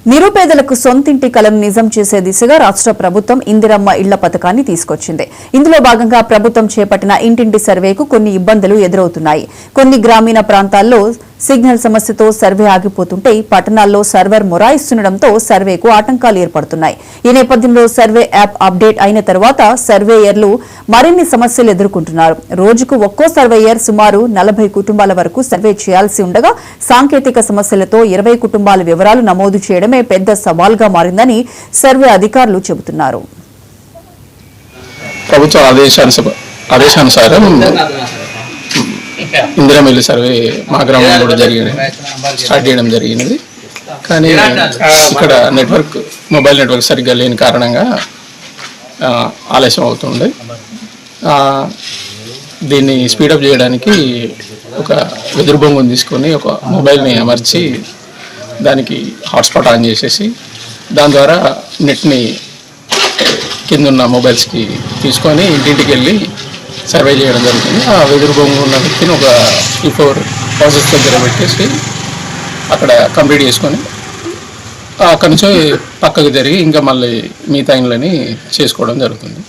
నిరుపేదలకు సొంతింటి కలను నిజం చేసే దిశగా రాష్ట్ర ప్రభుత్వం ఇందిరమ్మ ఇళ్ల పథకాన్ని తీసుకొచ్చింది. ఇందులో భాగంగా ప్రభుత్వం చేపట్టిన ఇంటింటి సర్వేకు కొన్ని ఇబ్బందులు ఎదురవుతున్నాయి. కొన్ని గ్రామీణ ప్రాంతాల్లో సిగ్నల్ సమస్యతో సర్వే ఆగిపోతుంటే పట్టణాల్లో సర్వర్ మొరాయిస్తుండటంతో సర్వేకు ఆటంకాలు ఏర్పడుతున్నాయి. ఈ నేపథ్యంలో సర్వే యాప్ అప్డేట్ అయిన తర్వాత సర్వేయర్లు మరిన్ని సమస్యలు ఎదుర్కొంటున్నారు. రోజుకు ఒక్కో సర్వేయర్ సుమారు 40 కుటుంబాల వరకు సర్వే చేయాల్సి ఉండగా సాంకేతిక సమస్యలతో 20 కుటుంబాల వివరాలు నమోదు చేయడమే పెద్ద సవాల్గా మారిందని సర్వే అధికారులు చెబుతున్నారు. ప్రభుత్వ ఆదేశానుసారం ఇందిరమ్మ ఇల్లు సర్వే మా గ్రామంలో కూడా స్టార్ట్ చేయడం జరిగినది. కానీ ఇక్కడ మొబైల్ నెట్వర్క్ సరిగ్గా లేని కారణంగా ఆలస్యం అవుతుంది. దీన్ని స్పీడప్ చేయడానికి ఒక వెదురు బొంగుని తీసుకొని ఒక మొబైల్ని అమర్చి దానికి హాట్స్పాట్ ఆన్ చేసేసి దాని ద్వారా నెట్ని కిందున్న మొబైల్స్కి తీసుకొని ఇంటింటికి వెళ్ళి సర్వే చేయడం జరుగుతుంది. ఆ వెదురు బొంగు ఉన్న వ్యక్తిని ఒక 3-4 హౌసెస్ దగ్గర పెట్టేసి అక్కడ కంప్లీట్ చేసుకొని అక్కడి నుంచి పక్కకు జరిగి ఇంకా మళ్ళీ మిగతా ఇండ్లని చేసుకోవడం జరుగుతుంది.